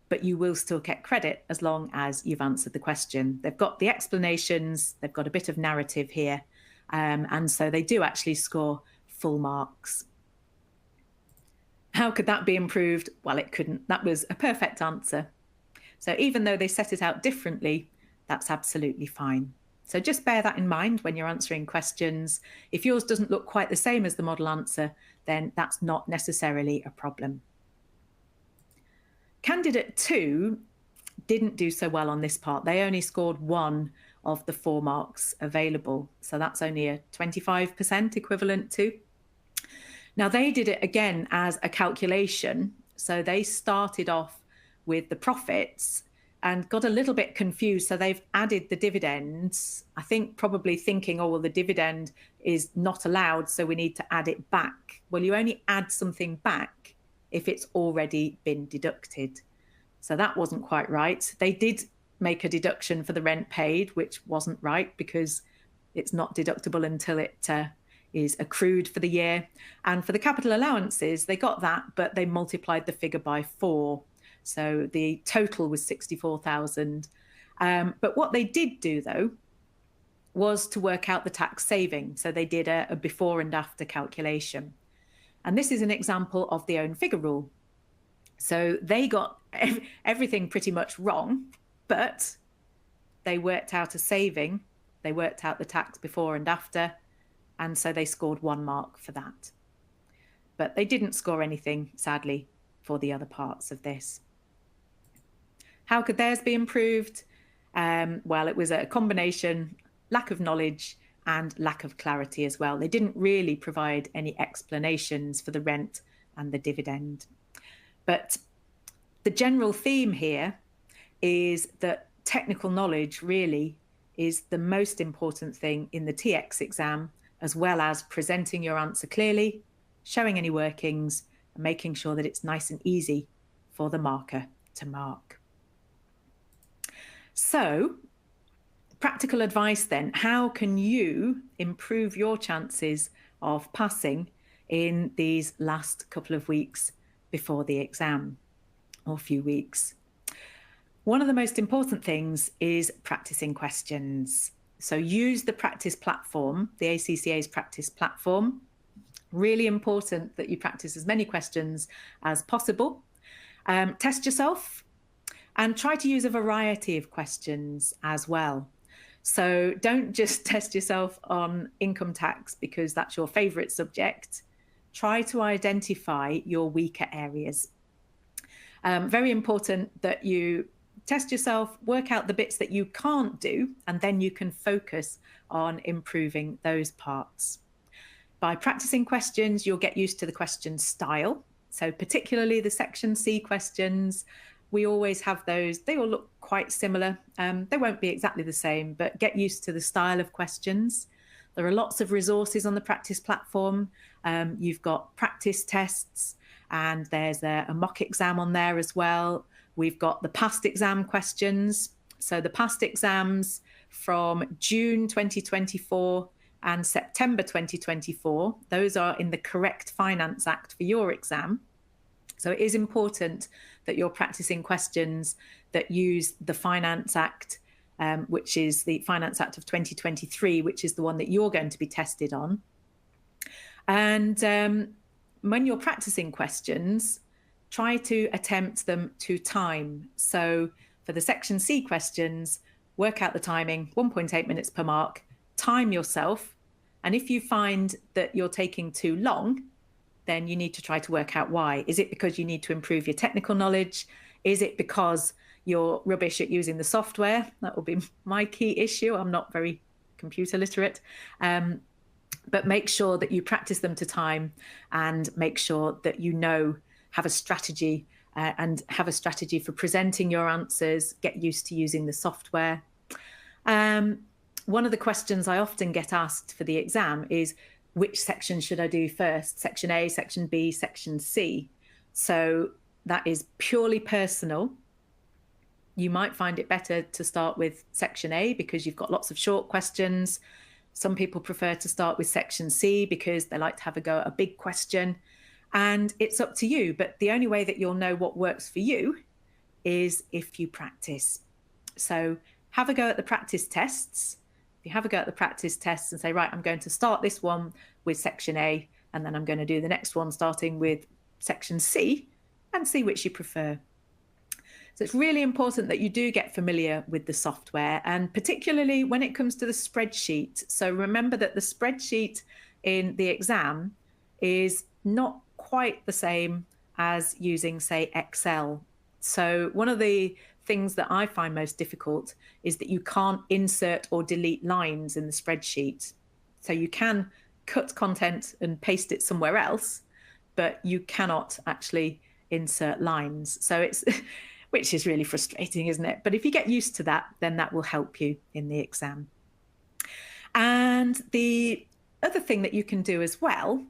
[SPEAKER 2] but you will still get credit as long as you've answered the question. They've got the explanations, they've got a bit of narrative here, and so they do actually score full marks. How could that be improved? Well, it couldn't. That was a perfect answer. So even though they set it out differently, that's absolutely fine. So just bear that in mind when you're answering questions. If yours doesn't look quite the same as the model answer, then that's not necessarily a problem. Candidate 2 didn't do so well on this part. They only scored 1 of the 4 marks available. So that's only a 25% equivalent to. Now they did it again as a calculation. So they started off with the profits and got a little bit confused. So they've added the dividends, I think probably thinking, oh, well, the dividend is not allowed, so we need to add it back. Well, you only add something back if it's already been deducted. So that wasn't quite right. They did make a deduction for the rent paid, which wasn't right because it's not deductible until it is accrued for the year. And for the capital allowances, they got that, but they multiplied the figure by 4. So the total was 64,000. But what they did do, though, was to work out the tax saving. So they did a before and after calculation. And this is an example of the own figure rule. So they got everything pretty much wrong, but they worked out a saving. They worked out the tax before and after. And so they scored 1 mark for that. But they didn't score anything, sadly, for the other parts of this. How could theirs be improved? Well, it was a combination, lack of knowledge and lack of clarity as well. They didn't really provide any explanations for the rent and the dividend. But the general theme here is that technical knowledge really is the most important thing in the TX exam, as well as presenting your answer clearly, showing any workings, and making sure that it's nice and easy for the marker to mark. So, practical advice then, how can you improve your chances of passing in these last couple of weeks before the exam, or few weeks? One of the most important things is practicing questions. So use the practice platform, the ACCA's practice platform. Really important that you practice as many questions as possible. Test yourself and try to use a variety of questions as well. So don't just test yourself on income tax because that's your favourite subject. Try to identify your weaker areas. Very important that you test yourself, work out the bits that you can't do, and then you can focus on improving those parts. By practicing questions, you'll get used to the question style. So particularly the section C questions, we always have those. They all look quite similar. They won't be exactly the same, but get used to the style of questions. There are lots of resources on the practice platform. You've got practice tests, and there's a mock exam on there as well. We've got the past exam questions. So the past exams from June 2024 and September 2024, those are in the correct Finance Act for your exam. So it is important that you're practicing questions that use the Finance Act, which is the Finance Act of 2023, which is the one that you're going to be tested on. And when you're practicing questions, try to attempt them to time. So for the section C questions, work out the timing, 1.8 minutes per mark, time yourself. And if you find that you're taking too long, then you need to try to work out why. Is it because you need to improve your technical knowledge? Is it because you're rubbish at using the software? That will be my key issue. I'm not very computer literate. But make sure that you practice them to time and make sure that you have a strategy and have a strategy for presenting your answers, get used to using the software. One of the questions I often get asked for the exam is, which section should I do first? Section A, section B, section C. So that is purely personal. You might find it better to start with section A because you've got lots of short questions. Some people prefer to start with section C because they like to have a go at a big question. And it's up to you. But the only way that you'll know what works for you is if you practice. So have a go at the practice tests. If you have a go at the practice tests and say, right, I'm going to start this one with section A, and then I'm going to do the next one starting with section C, and see which you prefer. So it's really important that you do get familiar with the software, and particularly when it comes to the spreadsheet. So remember that the spreadsheet in the exam is not quite the same as using, say, Excel. So one of the things that I find most difficult is that you can't insert or delete lines in the spreadsheet. So you can cut content and paste it somewhere else, but you cannot actually insert lines. So it's which is really frustrating, isn't it? But if you get used to that, then that will help you in the exam. And the other thing that you can do as well,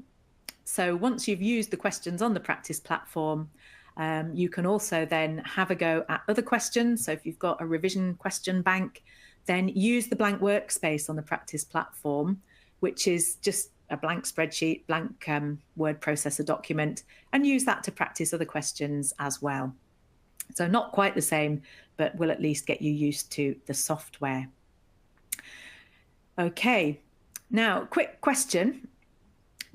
[SPEAKER 2] so once you've used the questions on the practice platform, you can also then have a go at other questions. So if you've got a revision question bank, then use the blank workspace on the practice platform, which is just a blank spreadsheet, blank word processor document, and use that to practice other questions as well. So not quite the same, but will at least get you used to the software. Okay, now quick question.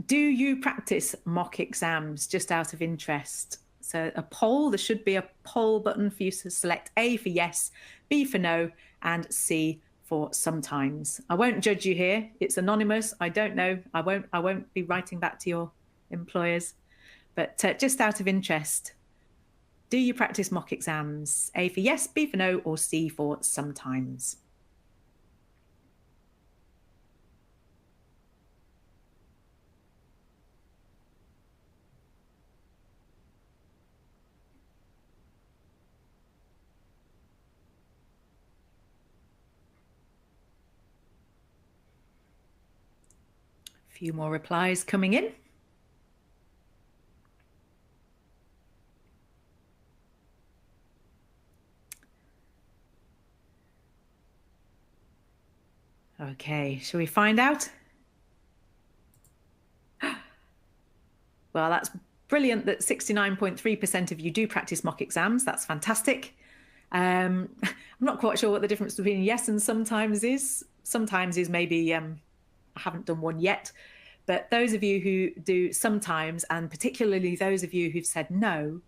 [SPEAKER 2] Do you practice mock exams just out of interest? So a poll, there should be a poll button for you to select A for yes, B for no, and C for sometimes. I won't judge you here. It's anonymous. I don't know. I won't be writing back to your employers. But just out of interest, do you practice mock exams? A for yes, B for no, or C for sometimes? A few more replies coming in. Okay, shall we find out? Well, that's brilliant that 69.3% of you do practice mock exams. That's fantastic. I'm not quite sure what the difference between yes and sometimes is. Sometimes is maybe I haven't done one yet. But those of you who do sometimes, and particularly those of you who've said no,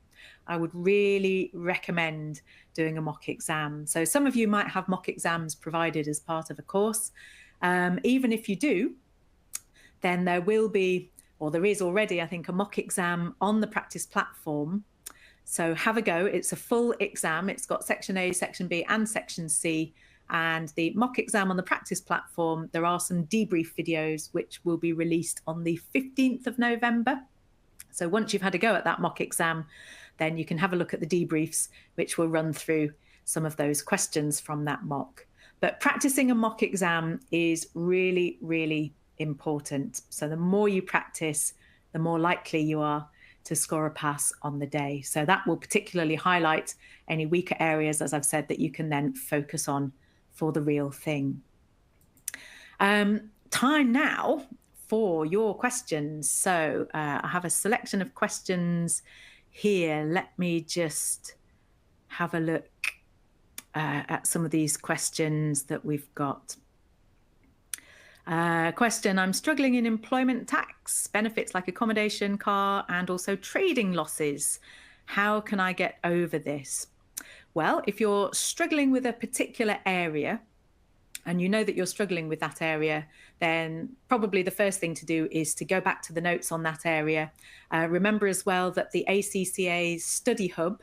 [SPEAKER 2] I would really recommend doing a mock exam. So some of you might have mock exams provided as part of a course. Even if you do, then there will be, or there is already, I think, a mock exam on the practice platform. So have a go. It's a full exam. It's got section A, section B, and section C. And the mock exam on the practice platform, there are some debrief videos which will be released on the 15th of November. So once you've had a go at that mock exam, then you can have a look at the debriefs, which will run through some of those questions from that mock. But practicing a mock exam is really, really important. So the more you practice, the more likely you are to score a pass on the day. So that will particularly highlight any weaker areas, as I've said, that you can then focus on for the real thing. Time now for your questions. So I have a selection of questions here. Let me just have a look at some of these questions that we've got. Question, I'm struggling in employment tax, benefits like accommodation, car, and also trading losses. How can I get over this? Well, if you're struggling with a particular area and you know that you're struggling with that area, then probably the first thing to do is to go back to the notes on that area. Remember as well that the ACCA's Study Hub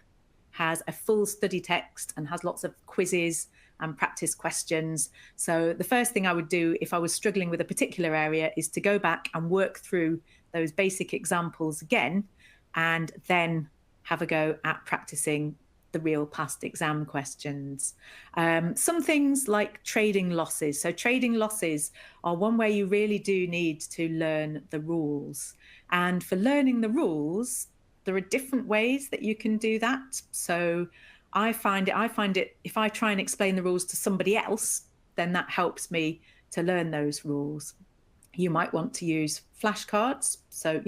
[SPEAKER 2] has a full study text and has lots of quizzes and practice questions. So the first thing I would do if I was struggling with a particular area is to go back and work through those basic examples again, and then have a go at practicing the real past exam questions. Some things like trading losses. So trading losses are one way you really do need to learn the rules. And for learning the rules, there are different ways that you can do that. So I find it, if I try and explain the rules to somebody else, then that helps me to learn those rules. You might want to use flashcards. So,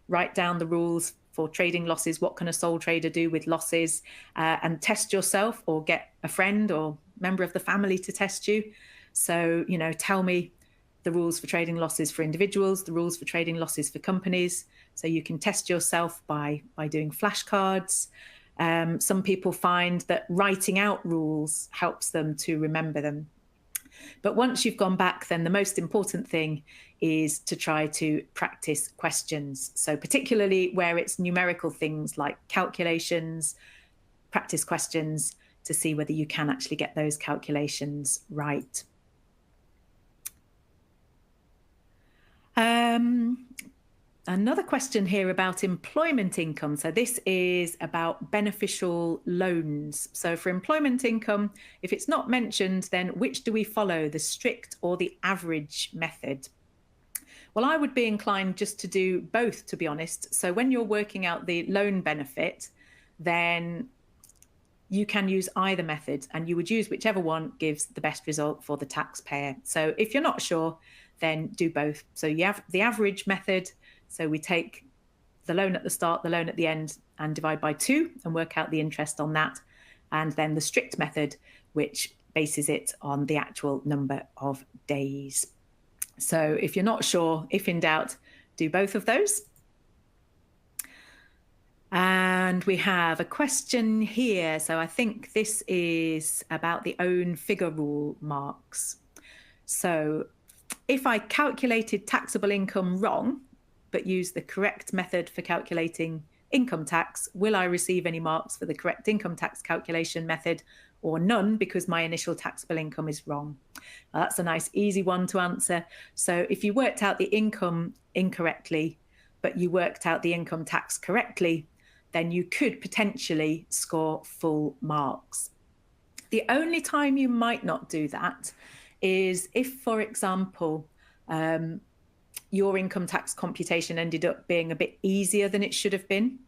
[SPEAKER 2] write down the rules for trading losses. What can a sole trader do with losses? And test yourself, or get a friend or member of the family to test you. So, tell me the rules for trading losses for individuals, the rules for trading losses for companies. So you can test yourself by doing flashcards. Some people find that writing out rules helps them to remember them. But once you've gone back, then the most important thing is to try to practice questions. So particularly where it's numerical things like calculations, practice questions to see whether you can actually get those calculations right. Another question here about employment income. So this is about beneficial loans. So for employment income, if it's not mentioned, then which do we follow, the strict or the average method? Well, I would be inclined just to do both, to be honest. So when you're working out the loan benefit, then you can use either method, and you would use whichever one gives the best result for the taxpayer. So if you're not sure, then do both. So you have the average method. So we take the loan at the start, the loan at the end, and divide by 2 and work out the interest on that. And then the strict method, which bases it on the actual number of days. So if you're not sure, if in doubt, do both of those. And we have a question here. So I think this is about the own figure rule marks. So if I calculated taxable income wrong, but use the correct method for calculating income tax, will I receive any marks for the correct income tax calculation method, or none because my initial taxable income is wrong? Well, that's a nice easy one to answer. So if you worked out the income incorrectly, but you worked out the income tax correctly, then you could potentially score full marks. The only time you might not do that is if, for example, your income tax computation ended up being a bit easier than it should have been.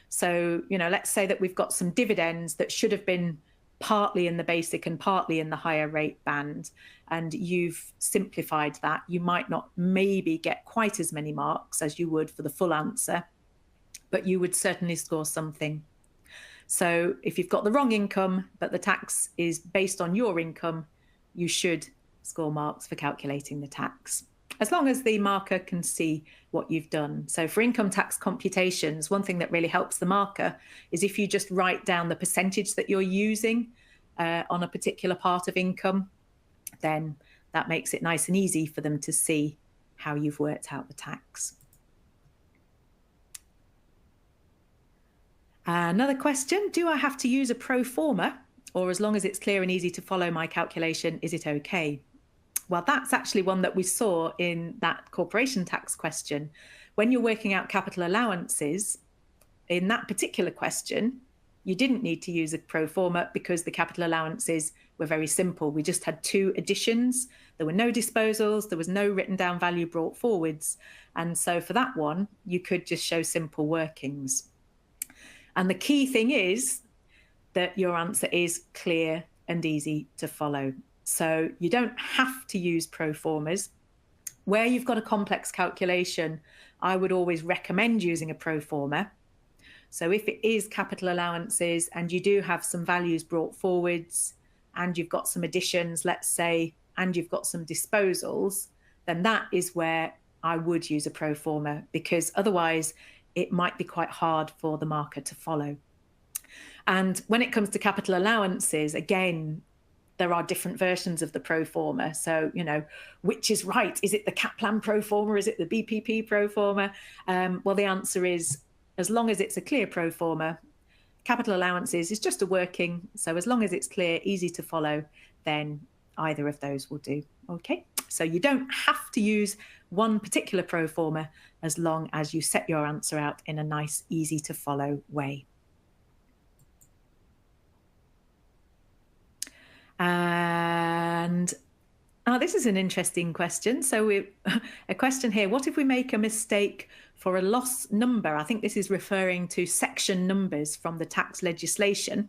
[SPEAKER 2] So, let's say that we've got some dividends that should have been partly in the basic and partly in the higher rate band, and you've simplified that. You might not maybe get quite as many marks as you would for the full answer, but you would certainly score something. So if you've got the wrong income, but the tax is based on your income, you should score marks for calculating the tax, as long as the marker can see what you've done. So for income tax computations, one thing that really helps the marker is if you just write down the percentage that you're using on a particular part of income, then that makes it nice and easy for them to see how you've worked out the tax. Another question, do I have to use a pro forma, or as long as it's clear and easy to follow my calculation, is it okay? Well, that's actually one that we saw in that corporation tax question. When you're working out capital allowances, in that particular question, you didn't need to use a pro forma because the capital allowances were very simple. We just had 2 additions. There were no disposals. There was no written down value brought forwards. And so for that one, you could just show simple workings. And the key thing is that your answer is clear and easy to follow. So you don't have to use pro formas. Where you've got a complex calculation, I would always recommend using a pro forma. So if it is capital allowances and you do have some values brought forwards and you've got some additions, let's say, and you've got some disposals, then that is where I would use a pro forma, because otherwise it might be quite hard for the marker to follow. And when it comes to capital allowances, again, there are different versions of the pro forma. So, which is right? Is it the Kaplan pro forma? Is it the BPP pro forma? Well, the answer is, as long as it's a clear pro forma, capital allowances is just a working. So as long as it's clear, easy to follow, then either of those will do. Okay, so you don't have to use one particular pro forma as long as you set your answer out in a nice, easy to follow way. And this is an interesting question. So a question here, what if we make a mistake for a loss number? I think this is referring to section numbers from the tax legislation.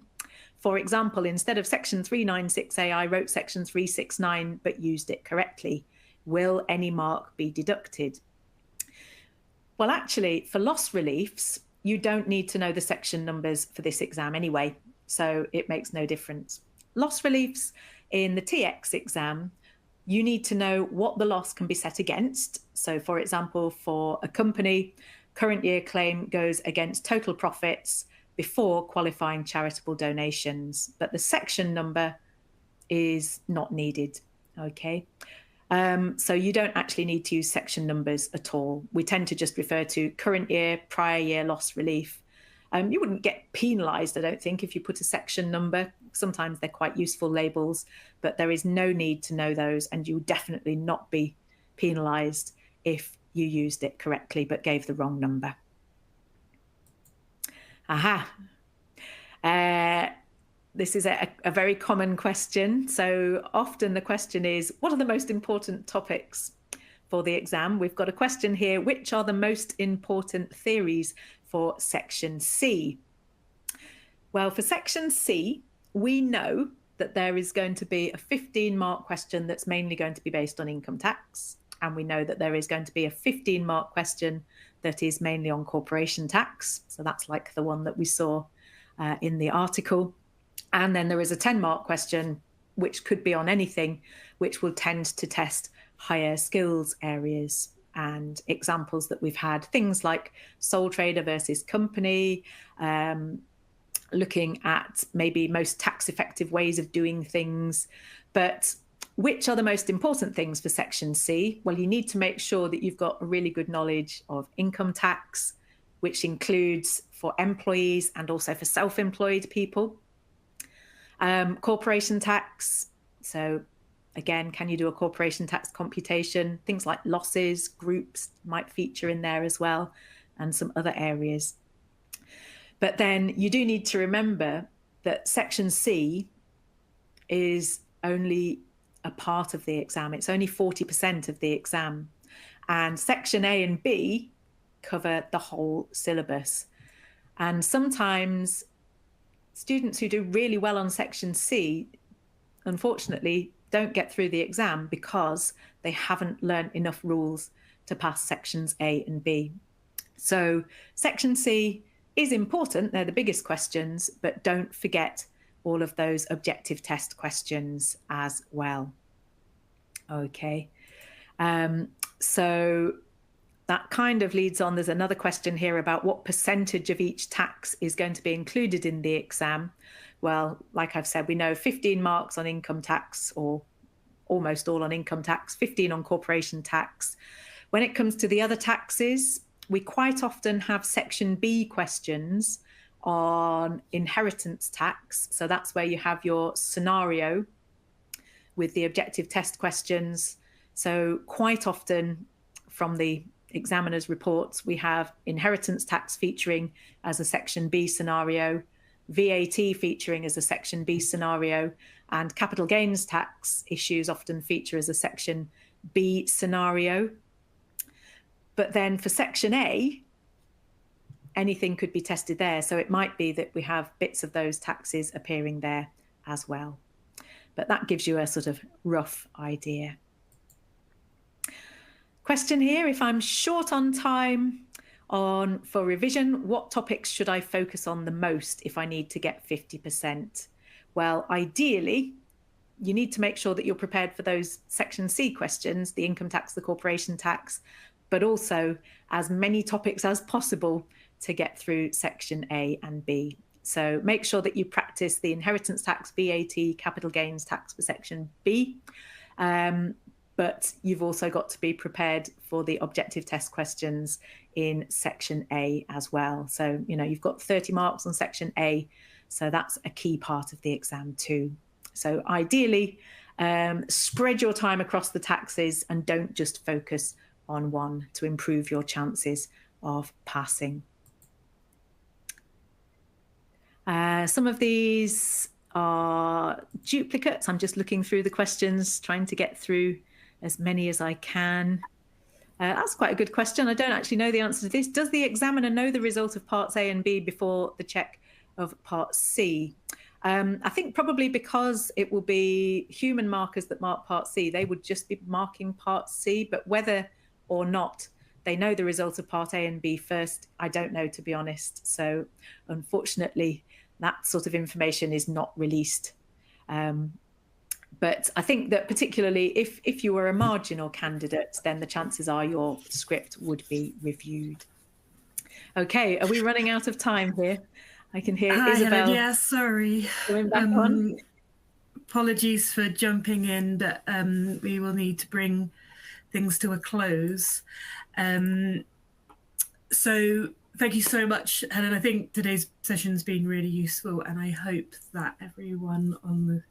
[SPEAKER 2] For example, instead of section 396A, I wrote section 369, but used it correctly. Will any mark be deducted? Well, the answer is, as long as it's clear and easy to follow, then either of those will do. Okay, so you don't have to use one particular pro forma as long as you set your answer out in a nice, easy to follow way. Well, actually, for loss reliefs, you don't need to know the section numbers for this exam anyway, so it makes no difference. Loss reliefs in the TX exam, you need to know what the loss can be set against. So, for example, for a company, current year claim goes against total profits before qualifying charitable donations, but the section number is not needed. Okay. So you don't actually need to use section numbers at all. We tend to just refer to current year, prior year loss relief. You wouldn't get penalised, I don't think, if you put a section number. Sometimes they're quite useful labels, but there is no need to know those, and you would definitely not be penalised if you used it correctly but gave the wrong number. Aha. This is a very common question. So often the question is, what are the most important topics for the exam? We've got a question here, which are the most important theories for section C? Well, for section C, we know that there is going to be a 15-mark question that's mainly going to be based on income tax. And we know that there is going to be a 15-mark question that is mainly on corporation tax. So that's like the one that we saw in the article. And then there is a 10-mark question, which could be on anything, which will tend to test higher skills areas. And examples that we've had, things like sole trader versus company, looking at maybe most tax effective ways of doing things. But which are the most important things for section C? Well, you need to make sure that you've got a really good knowledge of income tax, which includes for employees and also for self-employed people. Corporation tax. So again, can you do a corporation tax computation? Things like losses, groups might feature in there as well, and some other areas. But then you do need to remember that section C is only a part of the exam. It's only 40% of the exam. And section A and B cover the whole syllabus. And sometimes students who do really well on section C, unfortunately, don't get through the exam because they haven't learned enough rules to pass sections A and B. So section C is important. They're the biggest questions, but don't forget all of those objective test questions as well. Okay. So that kind of leads on. There's another question here about what percentage of each tax is going to be included in the exam. Well, like I've said, we know 15 marks on income tax, or almost all on income tax, 15 on corporation tax. When it comes to the other taxes, we quite often have section B questions on inheritance tax. So that's where you have your scenario with the objective test questions. So quite often from the examiner's reports, we have inheritance tax featuring as a section B scenario, VAT featuring as a section B scenario, and capital gains tax issues often feature as a section B scenario. But then for section A, anything could be tested there. So it might be that we have bits of those taxes appearing there as well. But that gives you a sort of rough idea. Question here, if I'm short on time for revision, what topics should I focus on the most if I need to get 50%? Well, ideally, you need to make sure that you're prepared for those section C questions, the income tax, the corporation tax, but also as many topics as possible to get through section A and B. So make sure that you practice the inheritance tax, VAT, capital gains tax for section B. But you've also got to be prepared for the objective test questions in section A as well. So, you know, you've got 30 marks on section A, so that's a key part of the exam too. So ideally, spread your time across the taxes and don't just focus on one to improve your chances of passing. Some of these are duplicates. I'm just looking through the questions, trying to get through as many as I can. That's quite a good question. I don't actually know the answer to this. Does the examiner know the result of parts A and B before the check of part C? I think probably because it will be human markers that mark part C, they would just be marking part C, but whether or not they know the results of part A and B first? I don't know, to be honest. So unfortunately, that sort of information is not released. But I think that particularly if you were a marginal candidate, then the chances are your script would be reviewed. Okay, are we running out of time here? I can hear
[SPEAKER 1] Hi,
[SPEAKER 2] Isabel.
[SPEAKER 1] Helen. Yeah, sorry.
[SPEAKER 2] Coming back on.
[SPEAKER 1] Apologies for jumping in, but we will need to bring things to a close. So thank you so much, Helen. I think today's session's been really useful, and I hope that everyone on the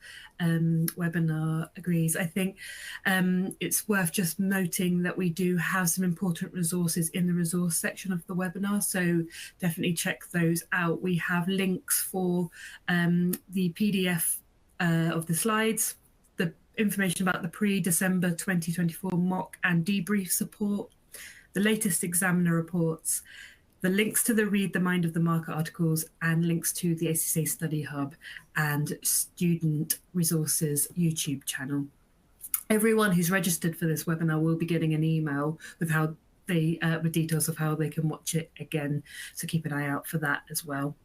[SPEAKER 1] webinar agrees. I think it's worth just noting that we do have some important resources in the resource section of the webinar, so definitely check those out. We have links for the PDF of the slides, the information about the pre-December 2024 mock and debrief support, the latest examiner reports, the links to the Read the Mind of the Market articles, and links to the ACCA Study Hub and Student Resources YouTube channel. Everyone who's registered for this webinar will be getting an email with how they with details of how they can watch it again, so keep an eye out for that as well.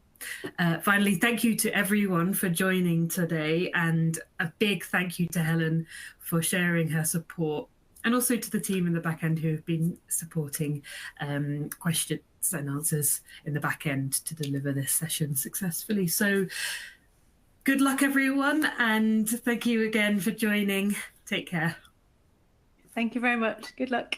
[SPEAKER 1] Finally, thank you to everyone for joining today, and a big thank you to Helen for sharing her support, and also to the team in the back end who have been supporting questions and answers in the back end to deliver this session successfully. So good luck, everyone, and thank you again for joining. Take care.
[SPEAKER 2] Thank you very much. Good luck.